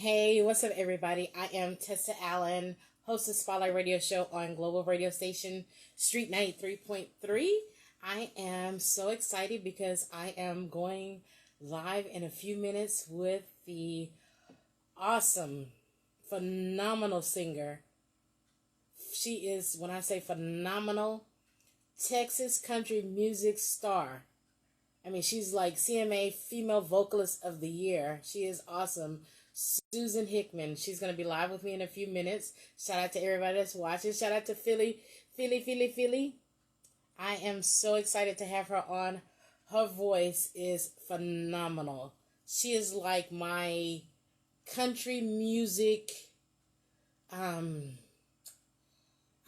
Hey, what's up, everybody? I am Tessa Allen, host of Spotlight Radio Show on Global Radio Station Street 93.3. I am so excited because I am going live in a few minutes with the awesome, phenomenal singer. She is, when I say phenomenal, Texas country music star. I mean, she's like CMA Female Vocalist of the Year. She is awesome. Susan Hickman. She's going to be live with me in a few minutes. Shout out to everybody that's watching. Shout out to Philly. I am so excited to have her on. Her voice is phenomenal. She is like my country music, I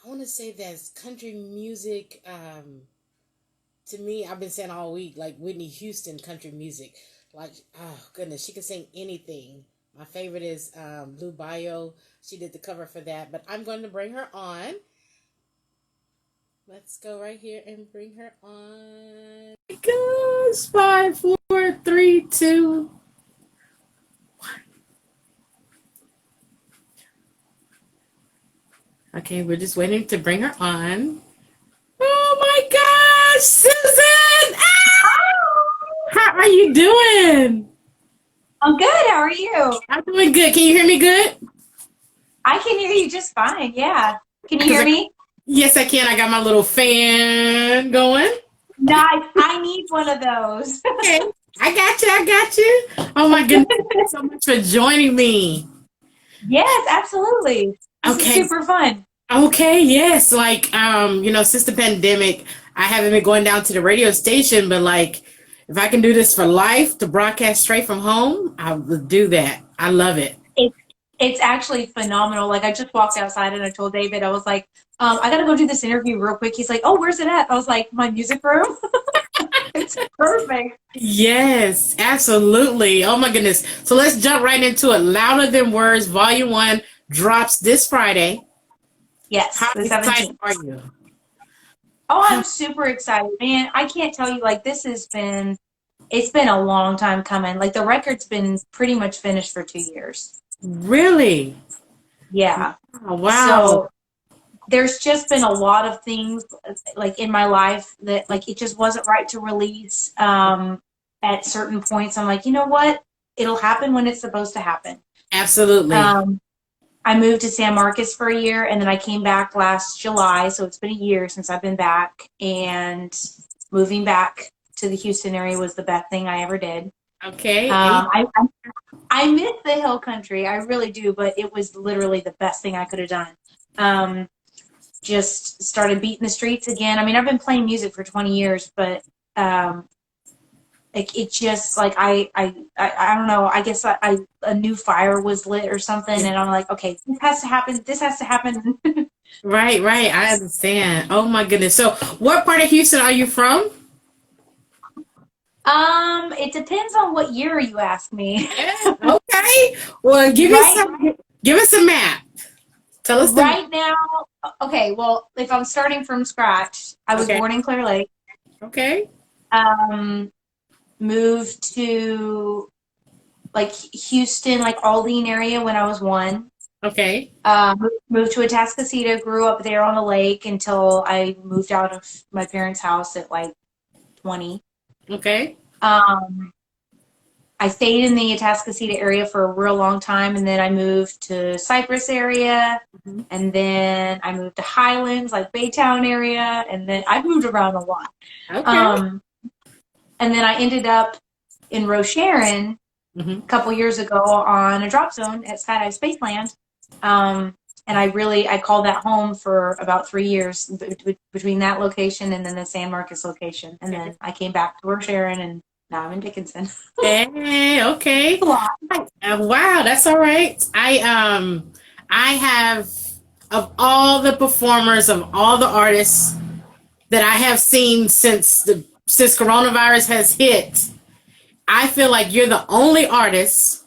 want to say that's country music, to me, I've been saying all week, like Whitney Houston country music. Like, oh goodness, she can sing anything. My favorite is Blue Bayou. She did the cover for that, but I'm going to bring her on. Let's go right here and bring her on. It goes 5, 4, 3, 2, 1. Okay, we're just waiting to bring her on. Oh my gosh, Susan! Ah! How are you doing? I'm good. How are you? I'm doing good. Can you hear me good? I can hear you just fine. Yeah. Can you hear me? Yes, I can. I got my little fan going. Nice. I need one of those. Okay. I got you. Oh my goodness. Thank you so much for joining me. Yes, absolutely. This is super fun. Okay, yes. Like, since the pandemic, I haven't been going down to the radio station, but like, if I can do this for life to broadcast straight from home, I would do that. I love it. It's actually phenomenal. Like, I just walked outside and I told David, I was like, I got to go do this interview real quick. He's like, oh, where's it at? I was like, my music room. It's perfect. Yes, absolutely. Oh my goodness. So let's jump right into it. Louder Than Words, Volume 1 drops this Friday. Yes, How the excited 17th. are you? Oh, I'm super excited, man. I can't tell you, like, it's been a long time coming. Like, the record's been pretty much finished for 2 years. Really? Yeah. Oh, wow. So there's just been a lot of things, like, in my life that, like, it just wasn't right to release at certain points. I'm like, you know what? It'll happen when it's supposed to happen. Absolutely. I moved to San Marcos for a year, and then I came back last July, so it's been a year since I've been back, and moving back to the Houston area was the best thing I ever did. Okay. I miss the hill country, I really do, but it was literally the best thing I could have done. Just started beating the streets again. I mean, I've been playing music for 20 years, but like, it just, like, I don't know, I guess a new fire was lit or something, and I'm like, okay, this has to happen. Right, I understand. Oh my goodness. So what part of Houston are you from? It depends on what year you ask me. Okay. Well, give us a map. Tell us right now. Okay, well, if I'm starting from scratch, I was born in Clear Lake. Okay. Moved to, like, Houston, like, Aldine area when I was 1. Okay. Moved to Atascocita, grew up there on the lake until I moved out of my parents' house at, like, 20. Okay. I stayed in the Atascocita area for a real long time, and then I moved to Cypress area, and then I moved to Highlands, like Baytown area, and then I've moved around a lot. Okay. And then I ended up in Rocheron a couple years ago on a drop zone at Skydive Spaceland. And I called that home for about 3 years between that location and then the San Marcos location. And then I came back to Rocheron, and now I'm in Dickinson. Hey, okay. Wow, that's all right. I have, of all the performers, of all the artists that I have seen since coronavirus has hit, I feel like you're the only artist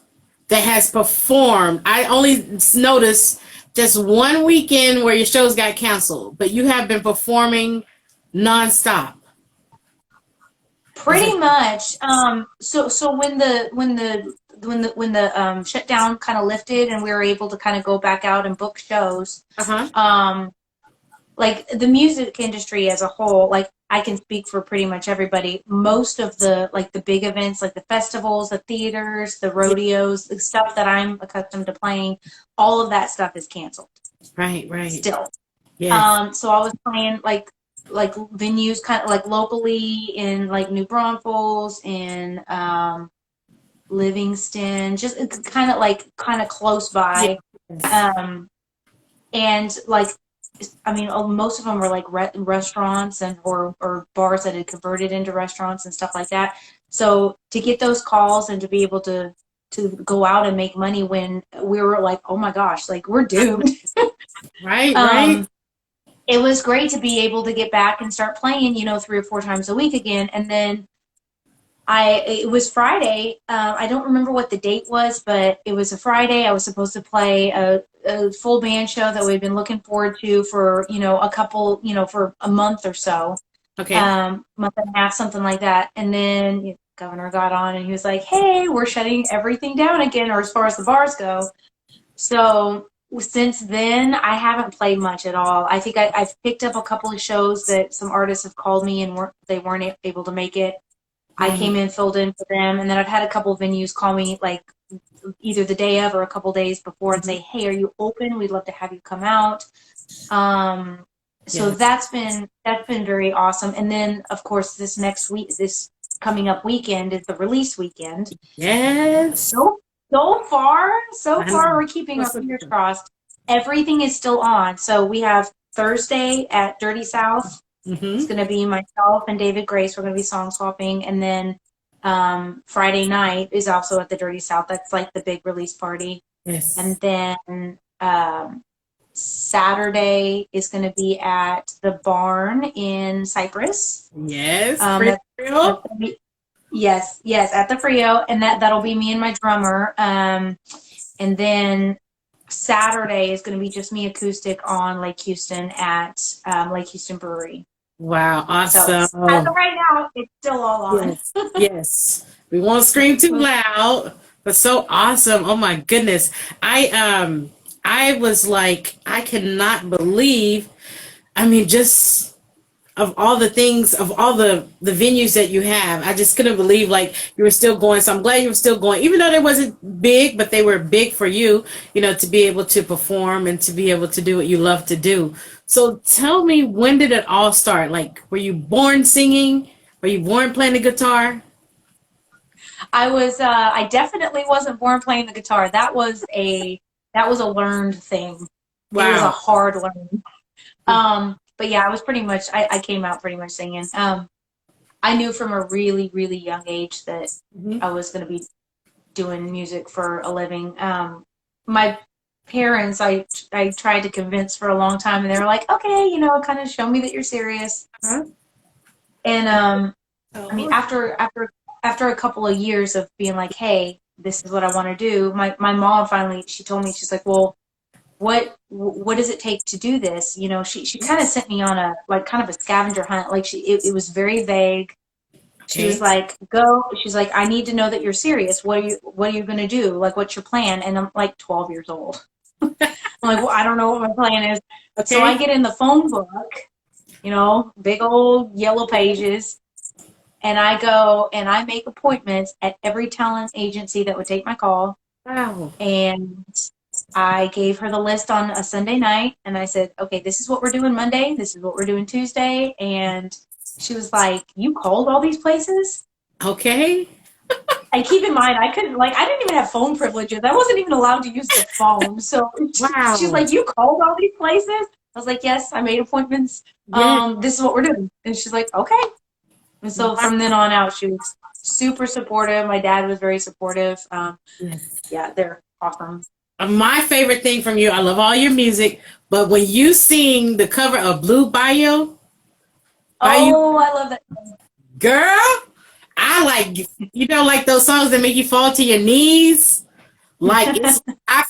that has performed. I only noticed just one weekend where your shows got canceled, but you have been performing nonstop. Pretty much. So when the when the shutdown kind of lifted and we were able to kind of go back out and book shows, like the music industry as a whole, like I can speak for pretty much everybody. Most of the like the big events, like the festivals, the theaters, the rodeos, the stuff that I'm accustomed to playing, all of that stuff is canceled. Right. Still. Yes. So I was playing like venues kind of like locally in like New Braunfels, in Livingston, just kind of close by. Yes. And like, I mean, most of them were like restaurants and or bars that had converted into restaurants and stuff like that. So to get those calls and to be able to go out and make money when we were like, oh my gosh, like we're doomed. Right. It was great to be able to get back and start playing, 3 or 4 times a week again. And then it was Friday. I don't remember what the date was, but it was a Friday. I was supposed to play a full band show that we've been looking forward to for, a couple, for a month or so. Okay. Month and a half, something like that. And then governor got on and he was like, hey, we're shutting everything down again, or as far as the bars go. So since then, I haven't played much at all. I think I've picked up a couple of shows that some artists have called me and they weren't able to make it. I came in, filled in for them, and then I've had a couple of venues call me like either the day of or a couple days before and say, hey, are you open? We'd love to have you come out. So that's been very awesome. And then of course this coming up weekend is the release weekend. Yes. So far we're keeping our fingers crossed. Everything is still on. So we have Thursday at Dirty South. It's going to be myself and David Grace. We're going to be song swapping. And then Friday night is also at the Dirty South. That's like the big release party. Yes. And then Saturday is going to be at the Barn in Cyprus. Yes. Yes, at the Frio, and that'll be me and my drummer. And then Saturday is going to be just me acoustic on Lake Houston at Lake Houston Brewery. Wow, awesome! So as of right now, it's still all on. Yes. We won't scream too loud, but so awesome! Oh my goodness, I was like, I cannot believe. I mean, just of all the things, of all the venues that you have, I just couldn't believe like you were still going. So I'm glad you were still going, even though they wasn't big, but they were big for you, to be able to perform and to be able to do what you love to do. So tell me, when did it all start? Like, were you born singing? Were you born playing the guitar? I definitely wasn't born playing the guitar. That was a learned thing. Wow. It was a hard learn. But yeah, I was pretty much, I came out pretty much singing. I knew from a really, really young age that I was going to be doing music for a living. My parents, I tried to convince for a long time, and they were like, okay, kind of show me that you're serious. And I mean, after a couple of years of being like, hey, this is what I want to do, my mom finally, she told me, she's like, well, what does it take to do this? She kind of sent me on a kind of a scavenger hunt. Like it was very vague. She was like, she's like, I need to know that you're serious. What are you going to do? Like, what's your plan? And I'm like 12 years old. I'm like, well, I don't know what my plan is. Okay. So I get in the phone book, big old yellow pages. And I go and I make appointments at every talent agency that would take my call. Wow. And I gave her the list on a Sunday night, and I said, okay, this is what we're doing Monday. This is what we're doing Tuesday. And she was like, you called all these places? Okay. And keep in mind, I didn't even have phone privileges. I wasn't even allowed to use the phone. So wow. She's like, you called all these places? I was like, yes, I made appointments. Yeah. This is what we're doing. And she's like, okay. And so from then on out, she was super supportive. My dad was very supportive. Yeah, they're awesome. My favorite thing from you, I love all your music, but when you sing the cover of Blue Bayou. I love that. Girl, I like those songs that make you fall to your knees. Like,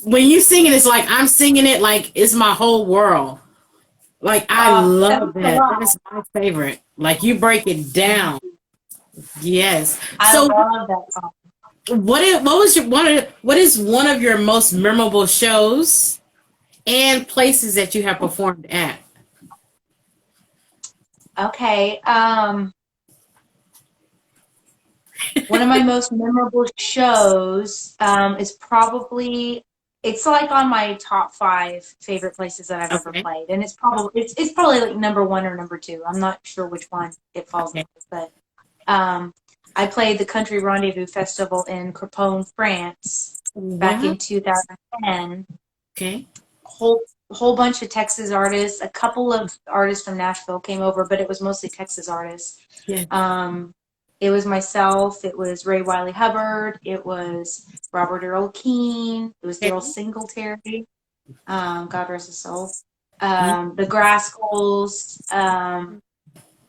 when you sing it, it's like I'm singing it like it's my whole world. Like, I love that. That is my favorite. Like, you break it down. Yes. I love that song. what is one of your most memorable shows and places that you have performed at? Okay. One of my most memorable shows is probably, it's like on my top 5 favorite places that I've ever Okay. played, and it's probably like number 1 or number 2. I'm not sure which one it falls Okay. under, but I played the Country Rendezvous Festival in Crepone, France, back Wow. in 2010. Okay. Whole bunch of Texas artists. A couple of artists from Nashville came over, but it was mostly Texas artists. Yeah. It was myself. It was Ray Wiley Hubbard. It was Robert Earl Keen. It was Okay. Daryl Singletary. God rest his soul. The Grascals.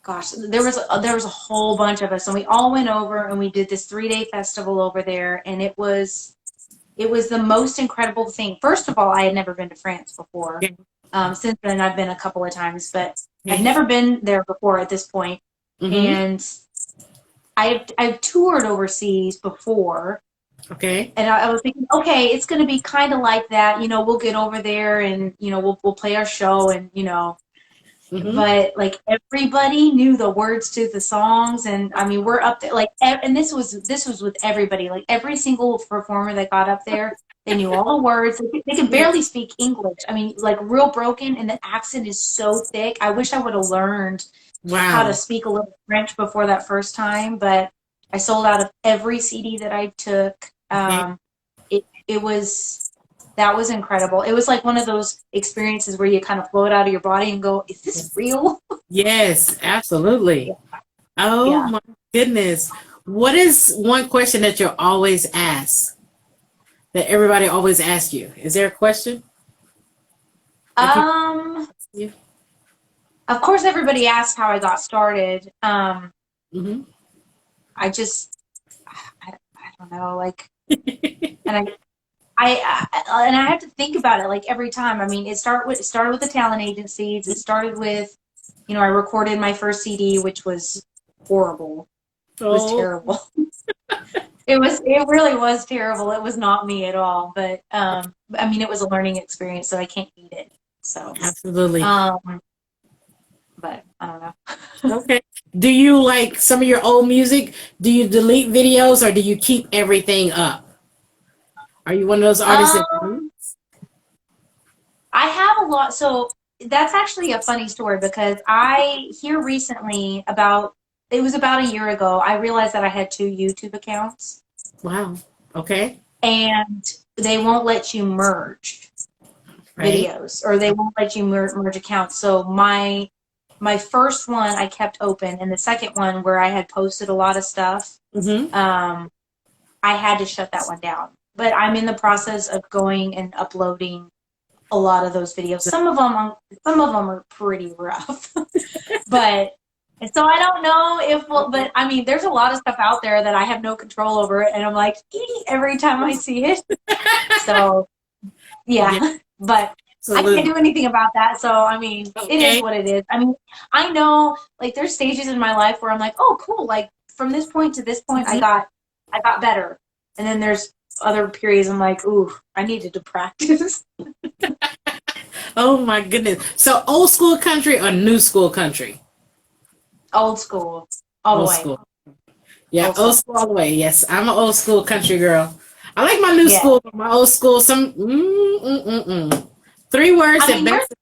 Gosh, there was a whole bunch of us, and we all went over and we did this 3-day festival over there, and it was the most incredible thing. First of all, I had never been to France before. Okay. Since then, I've been a couple of times, but Okay. I'd never been there before at this point. And I've toured overseas before. Okay. And I was thinking, okay, it's going to be kind of like that. We'll get over there and, we'll play our show and, but like everybody knew the words to the songs. And I mean, we're up there like, and this was with everybody, like every single performer that got up there, they knew all the words. They could barely speak English. I mean, like real broken, and the accent is so thick. I wish I would have learned how to speak a little French before that first time, but I sold out of every CD that I took. That was incredible. It was like one of those experiences where you kind of float out of your body and go, is this real? Yes, absolutely. Oh Yeah. my goodness. What is one question that you're always asked? That everybody always asks you? Is there a question? Yeah. Of course everybody asks how I got started. I don't know, like, and I have to think about it like every time. I mean, it started with the talent agencies. It started with, I recorded my first CD, which was horrible. It was terrible. It really was terrible. It was not me at all. But I mean, it was a learning experience, so I can't eat it. So Absolutely. But I don't know. Okay. Do you like some of your old music? Do you delete videos or do you keep everything up? Are you one of those artists I have a lot. So that's actually a funny story because here recently it was about a year ago, I realized that I had 2 YouTube accounts. Wow. Okay. And they won't let you merge videos, or they won't let you merge accounts. So my first one I kept open, and the second one where I had posted a lot of stuff, I had to shut that one down. But I'm in the process of going and uploading a lot of those videos. Some of them are pretty rough, but so I don't know but I mean, there's a lot of stuff out there that I have no control over, and I'm like, every time I see it. So yeah. But absolutely. I can't do anything about that. So I mean, It is what it is. I mean, I know like there's stages in my life where I'm like, oh cool, like from this point to this point, I got better, and then there's other periods I'm like, ooh, I needed to practice. Oh my goodness. So old school country or new school country? Old school. All the way. School. Yeah, old school all the way. Yes, I'm an old school country girl. I like my new school, but my old school, 3 words that best.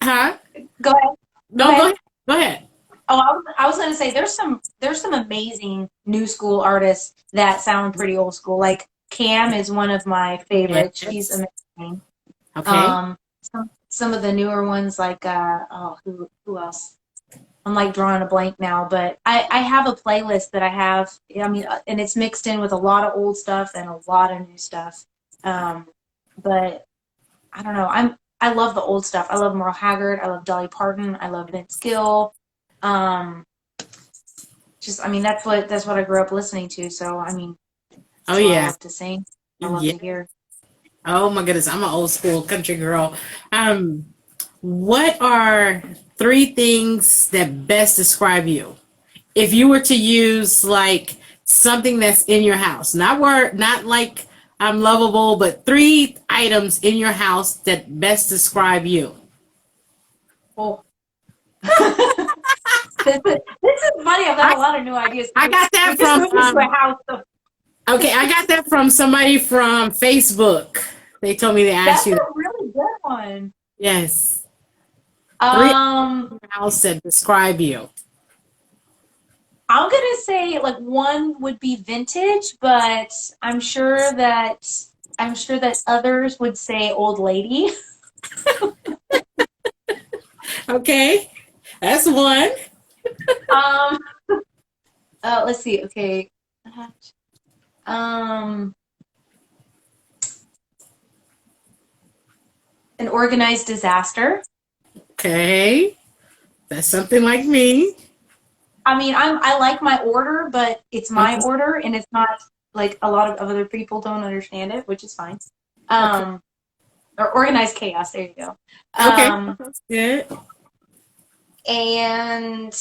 Huh? Go ahead. No, go ahead. Oh, I was going to say there's some amazing new school artists that sound pretty old school. Like Cam is one of my favorites. Yes. She's amazing. Okay. Some of the newer ones, like who else? I'm like drawing a blank now, but I have a playlist that I have. I mean, and it's mixed in with a lot of old stuff and a lot of new stuff. But I don't know. I love the old stuff. I love Merle Haggard. I love Dolly Parton. I love Vince Gill. I mean, that's what I grew up listening to. So I mean, I love to sing. I love to hear. Oh my goodness, I'm an old school country girl. What are 3 things that best describe you? If you were to use like something that's in your house. Not like I'm lovable, but 3 items in your house that best describe you. Oh. This is funny. I've got a lot of new ideas. I got that we just from moved into a house. So. Okay, I got that from somebody from Facebook. They told me to ask That's you. a really good one. Yes. 3 items in your house that describe you. I'm gonna say like one would be vintage, but I'm sure that others would say old lady. Okay, that's one. Um, let's see. Okay, um, an organized disaster. Okay, that's something like me. I mean, I like my order, but it's my order, and it's not like a lot of other people don't understand it, which is fine. Or organized chaos. There you go. Okay, that's good. And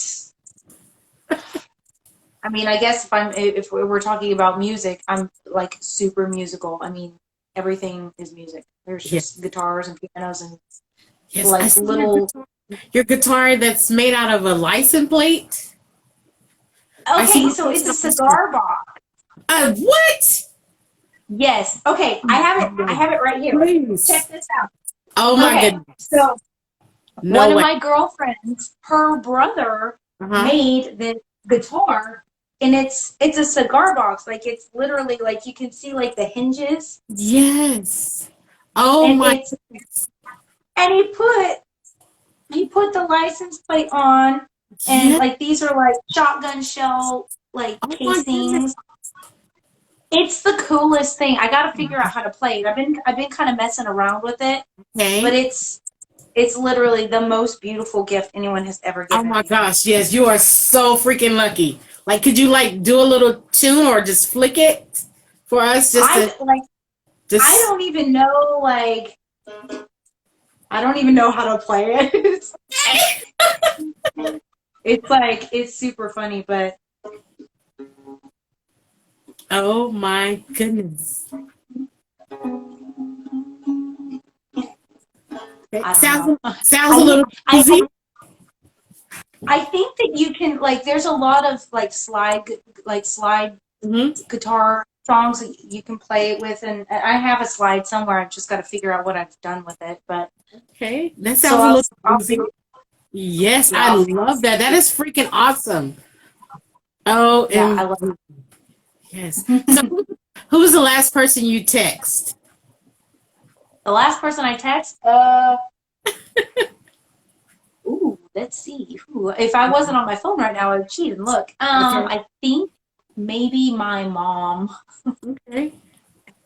I mean, I guess if we're talking about music, I'm like super musical. I mean, everything is music. There's just guitars and pianos and like little. Your guitar that's made out of a license plate. Okay, so it's a cigar box. What? Yes. Okay, I have it right here. Please. Check this out. Oh my goodness. So one of my girlfriends, her brother made this guitar, and it's a cigar box. Like it's literally like you can see like the hinges. Yes. Oh and my. And he put the license plate on, and like these are like shotgun shell like casings. It's the coolest thing. I got to figure out how to play it. I've been kind of messing around with it, but it's literally the most beautiful gift anyone has ever given. Oh my gosh, yes, you are so freaking lucky. Like, could you like do a little tune or just flick it for us? I don't even know I don't even know how to play it. It's super funny, but oh my goodness. Sounds a little easy. I think that you can there's a lot of slide guitar songs that you can play it with, and I have a slide somewhere. I've just got to figure out what I've done with it. But okay, that sounds a little easy. Yes, yeah, I love that. That is freaking awesome. Oh, yeah, I love it. Yes. So, who was the last person you text? The last person I text? Ooh, let's see. Ooh, if I wasn't on my phone right now, I would cheat and look. I think maybe my mom. Okay.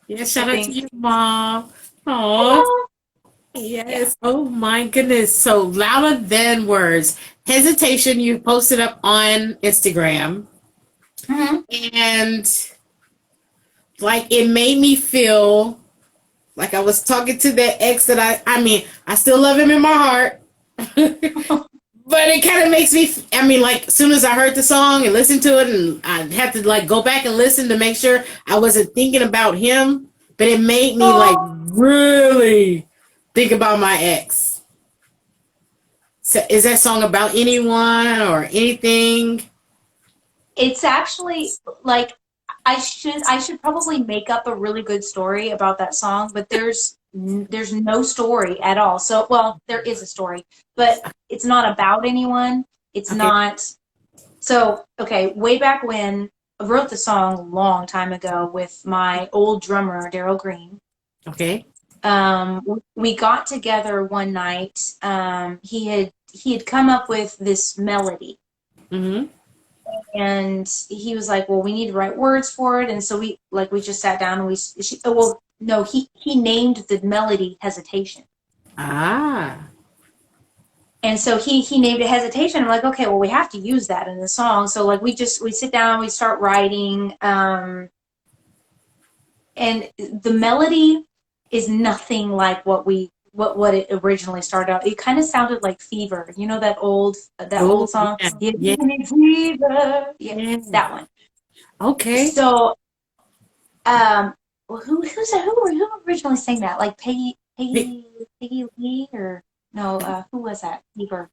Yeah, shout out to your mom. Oh. Yes. Yeah. Oh my goodness. So louder than words. Hesitation, you posted up on Instagram. And like it made me feel like I was talking to that ex that I still love him in my heart. But it kind of makes me, like as soon as I heard the song and listened to it, and I had to like go back and listen to make sure I wasn't thinking about him, but it made me like really think about my ex. So is that song about anyone or anything? It's actually like I should probably make up a really good story about that song, but there's no story at all. So, well, there is a story, but it's not about anyone. It's not. So, okay, way back when I wrote the song a long time ago with my old drummer, Daryl Green. Okay. We got together one night. He had come up with this melody. And he was like, well, we need to write words for it. And so we just sat down and he named the melody Hesitation. And so he named it Hesitation. I'm like, okay, well, we have to use that in the song. So like we sit down, we start writing, and the melody is nothing like what it originally started out. It kind of sounded like Fever. You know that old song? Yeah. Fever. Yeah, that one. Okay. So, well, who originally sang that? Like Peggy Lee, or no? Who was that? Bieber.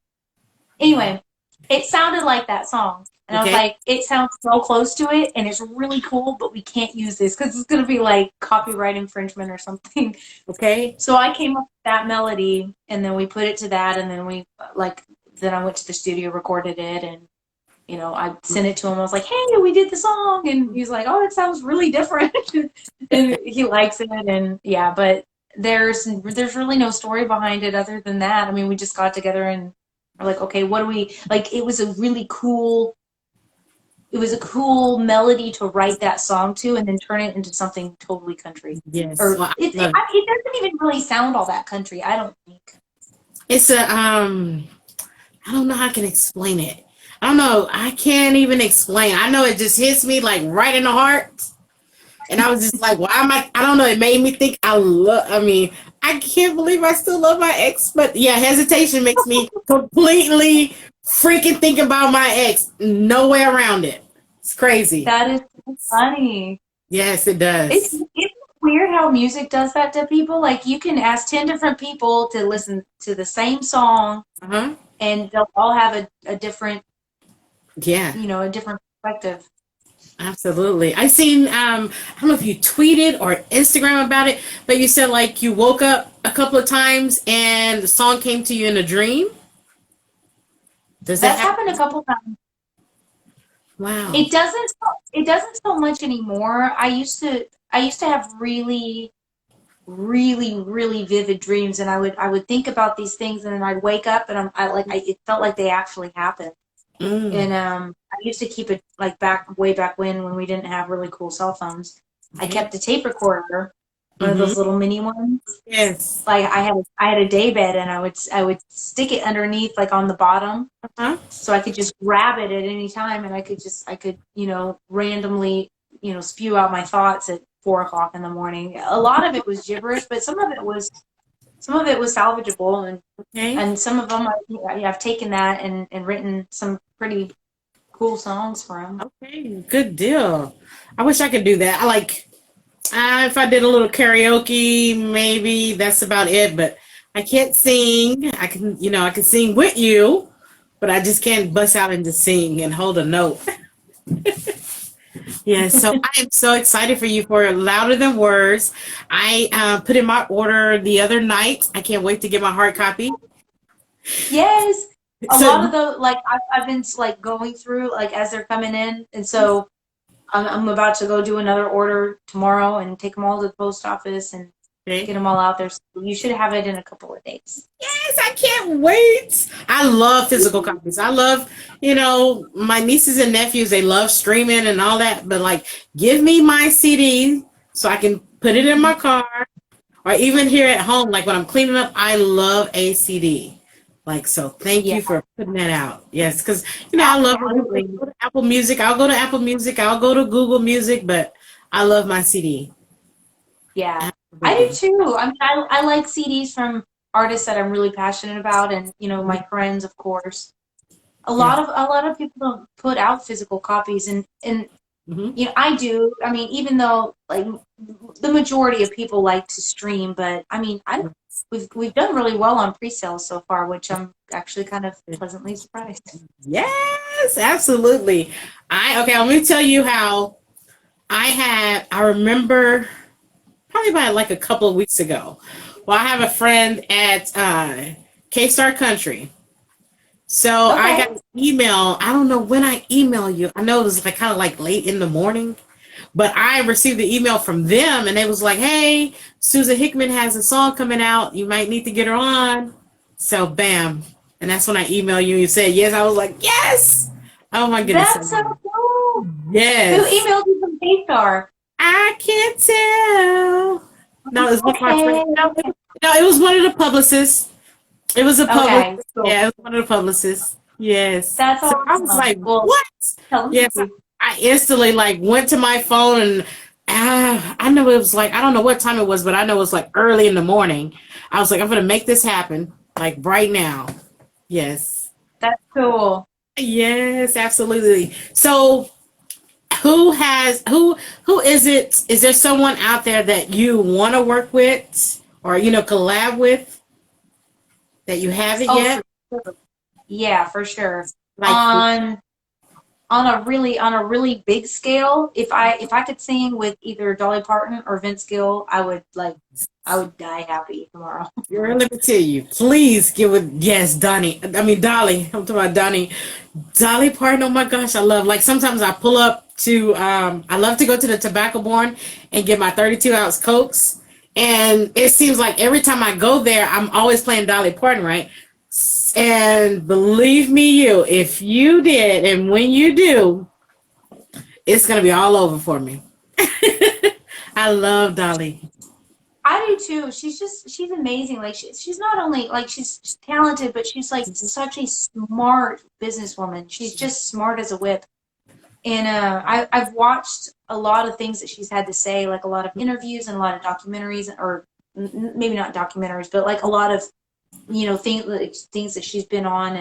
Anyway, it sounded like that song. And I was Okay. like, it sounds so close to it, and it's really cool, but we can't use this because it's going to be like copyright infringement or something. Okay. So I came up with that melody, and then we put it to that, and then then I went to the studio, recorded it, and I sent it to him. I was like, "Hey, we did the song," and he's like, "Oh, it sounds really different," and he likes it, and yeah. But there's really no story behind it other than that. I mean, we just got together and we're like, okay, what do we like? It was a cool melody to write that song to, and then turn it into something totally country. Yes. Or Well, I it love it. doesn't even really sound all that country, I don't think. It's a I don't know how I can explain it. I don't know. I can't even explain. I know it just hits me like right in the heart. And I was just like, why am I don't know. It made me think I mean, I can't believe I still love my ex. But yeah, hesitation makes me completely freaking think about my ex. No way around it. It's crazy. That is so funny. Yes, it It's does. it's weird how music does that to people. Like you can ask 10 different people to listen to the same song, Uh-huh. and they'll all have a different, Yeah. a different perspective. Absolutely. I seen I don't know if you tweeted or Instagram about it, but you said like you woke up a couple of times and the song came to you in a dream. Does that That's happen? happened a couple times. Wow. It doesn't so much anymore. I used to have really, really, really vivid dreams, and I would think about these things, and then I'd wake up, and it felt like they actually happened. Mm, And I used to keep it like way back when we didn't have really cool cell phones. I okay. kept a tape recorder, one of Mm-hmm. those little mini ones. Yes. Like I had a day bed, and I would stick it underneath, like on the bottom, Uh-huh. so I could just grab it at any time, and I could randomly spew out my thoughts at 4 o'clock in the morning. A lot of it was gibberish, but some of it was salvageable, Okay. and some of them I've taken that and written some pretty cool songs for them. Okay. Good deal. I wish I could do that. I like if I did a little karaoke, maybe that's about it, but I can't sing. I can sing with you, but I just can't bust out and just sing and hold a note. Yeah, so I am so excited for you for Louder Than Words. I put in my order the other night. I can't wait to get my hard copy. Yes, a lot So, of the like I've been like going through like as they're coming in, and so I'm about to go do another order tomorrow and take them all to the post office and get okay. them all out there. So you should have it in a couple of days. Yes, I can't wait. I love physical copies. I love, my nieces and nephews, they love streaming and all that, but like, give me my CD so I can put it in my car or even here at home. Like when I'm cleaning up, I love a CD. Like, so thank Yeah, you for putting that out. Yes, because, I love it. We absolutely. go to Apple Music. I'll go to Apple Music. I'll go to Google Music, but I love my CD. Yeah, I do Absolutely. too. I mean, I like CDs from artists that I'm really passionate about, and my friends, of course. A lot Yes. of a lot of people don't put out physical copies, and Hmm. I do. I mean, even though like the majority of people like to stream, but I mean, we've done really well on pre-sales so far, which I'm actually kind of pleasantly surprised. Yes, absolutely. Okay, let me tell you how I remember probably about like a couple of weeks ago. Well, I have a friend at K-Star Country. So I got Okay. an email. I don't know when I emailed you. I know it was like kind of like late in the morning, but I received the email from them and it was like, hey, Susan Hickman has a song coming out. You might need to get her on. So bam. And that's when I emailed you and you said yes. I was like, yes. Oh my goodness. That's so cool. Who Yes. emailed you from K-Star? I can't tell. No, it was one of my friends. Okay. Okay. No, it was one of the publicists. It was a publicist. Okay. Cool. Yeah, it was one of the publicists. Yes. That's So I was awesome. like, Well, what? tell Yes. me. I instantly like went to my phone and I know it was like, I don't know what time it was, but I know it was like early in the morning. I was like, I'm going to make this happen like right now. Yes. That's cool. Yes, absolutely. So who is it? Is there someone out there that you want to work with or collab with that you haven't Oh, yet? for sure. Yeah, for sure. Like who? On on a really big scale, if I could sing with either Dolly Parton or Vince Gill, I would die happy tomorrow. Girl, let me tell you. Please give it. Yes, Donnie. I mean Dolly. I'm talking about Donnie. Dolly Parton. Oh my gosh, I love. Like sometimes I pull up to. I love to go to the Tobacco Barn and get my 32-ounce cokes. And it seems like every time I go there, I'm always playing Dolly Parton, right? And believe me, if you did, and when you do, it's gonna be all over for me. I love Dolly. I do too. She's amazing. Like she's not only like she's talented, but she's like such a smart businesswoman. She's just smart as a whip. And I've watched a lot of things that she's had to say, like a lot of interviews and a lot of documentaries, or maybe not documentaries, but like a lot of things that she's been on,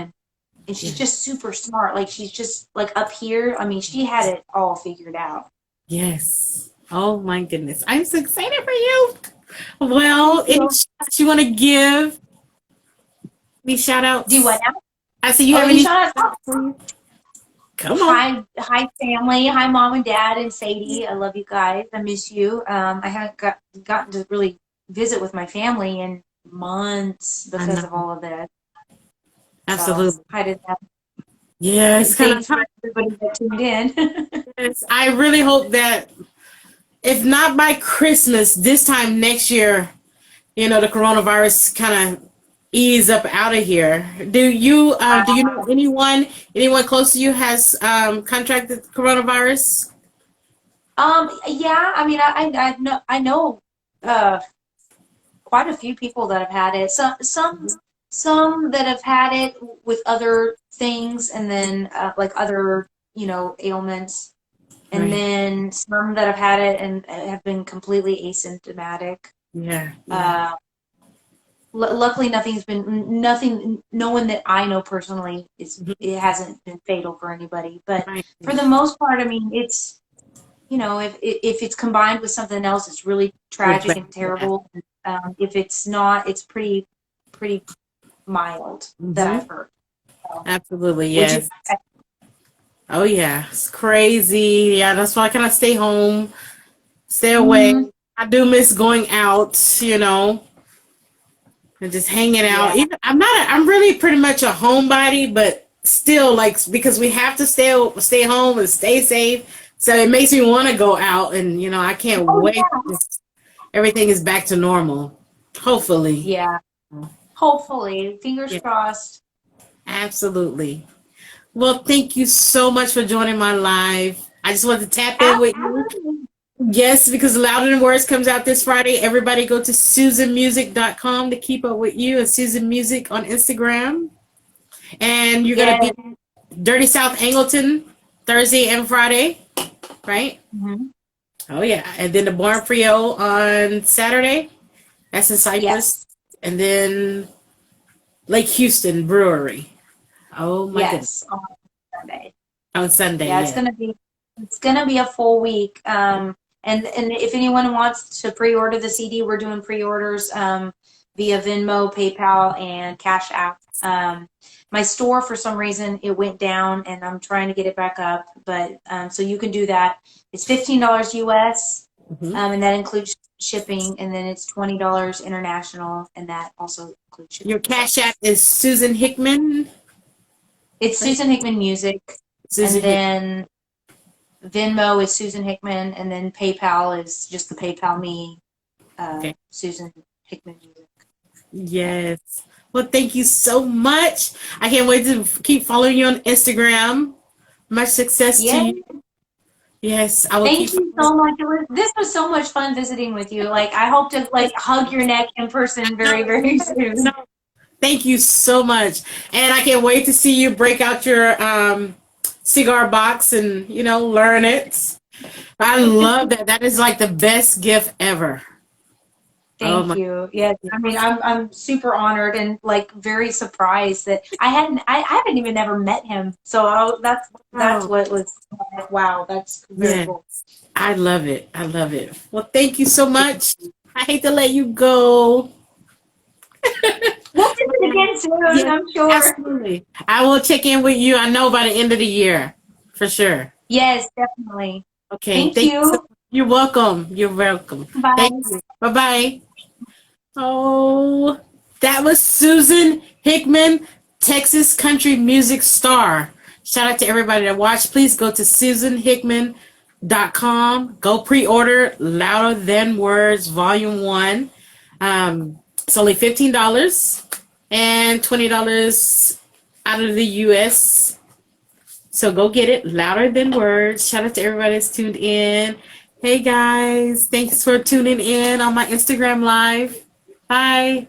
and she's just super smart. Like she's just like up here. I mean, she had it all figured out. Yes. Oh my goodness. I'm so excited for you. Well, Thank any you. shots you want to give? Any shout Do what outs? now? I see you Oh, have any any shout shout out? outs for you? Come on. Hi, family. Hi, mom and dad and Sadie. I love you guys. I miss you. I haven't gotten to really visit with my family in months I because of know. all of this. So, Absolutely. hi to them. Yeah, it's And kind of thanks time. for everybody that tuned in. Yes, I really hope that if not by Christmas, this time next year, the coronavirus kind of ease up out of here. Do you know anyone close to you has contracted coronavirus? Yeah, I mean, I know uh, quite a few people that have had it. Some that have had it with other things, and then like other ailments, and Right. then some that have had it and have been completely asymptomatic. Yeah. Yeah. Uh, luckily, nothing. No one that I know personally Mhm. it hasn't been fatal for anybody. But Right. for the most part, I mean, it's if it's combined with something else, it's really It's tragic bad. and Yeah. terrible. If it's not, it's pretty mild that Hmm. I've heard. So, Absolutely. would you? Yes. Oh yeah. It's crazy. Yeah. That's why I kind of stay home, stay away. Mm, I do miss going out, and just hanging out. yeah. Even I'm really pretty much a homebody, but still like because we have to stay home and stay safe. So it makes me want to go out, and I can't Oh wait. yeah. Everything is back to normal. Hopefully. Yeah. Hopefully, fingers Yeah, crossed. absolutely. Well, thank you so much for joining my live. I just wanted to tap in with you. Absolutely. Yes, because Louder Than Words comes out this Friday. Everybody go to SusanMusic.com to keep up with you, and Susan Music on Instagram. And you're going to Yes. be Dirty South Angleton Thursday and Friday, right? Mhm. Oh, yeah. And then the Born Frio on Saturday. That's in Yes. Cypress. And then Lake Houston Brewery. Oh, my goodness. Yes. On Sunday. On Sunday, Yeah, yeah. it's gonna be a full week. And if anyone wants to pre-order the CD, we're doing pre-orders via Venmo, PayPal, and Cash App. My store, for some reason, it went down, and I'm trying to get it back up. But so you can do that. It's $15 US, Hmm. and that includes shipping, and then it's $20 international, and that also includes Your shipping. So Cash App is Susan Hickman, it's right? Susan Hickman Music, and Susan Hickman. then Venmo is Susan Hickman, and then PayPal is just the PayPal me, Okay. Susan Hickman Music. Yes. Well, thank you so much. I can't wait to keep following you on Instagram. Much success to Yeah, you. Yes, I will keep thank you following. so much. This was so much fun visiting with you. Like, I hope to like hug your neck in person very, No, very soon. no. Thank you so much. And I can't wait to see you break out your cigar box and, learn it. I love that. That is like the best gift ever. Oh Thank my. you. Yes, I mean, I'm super honored and like very surprised that I haven't even ever met him. So that's Oh, what was like, wow, that's very yeah. cool. I love it. I love it. Well, thank you so much. I hate to let you go. We'll do it again soon, Yeah, I'm sure. absolutely. I will check in with you. I know by the end of the year, for sure. Yes, definitely. Okay. Thank Thank you. you. You're welcome. You're welcome. Thank Bye. you. Bye bye. Oh, that was Susan Hickman, Texas country music star. Shout out to everybody that watched. Please go to SusanHickman.com. Go pre-order Louder Than Words Volume 1. It's only $15 and $20 out of the US. So go get it. Louder Than Words. Shout out to everybody that's tuned in. Hey guys, thanks for tuning in on my Instagram live. Bye.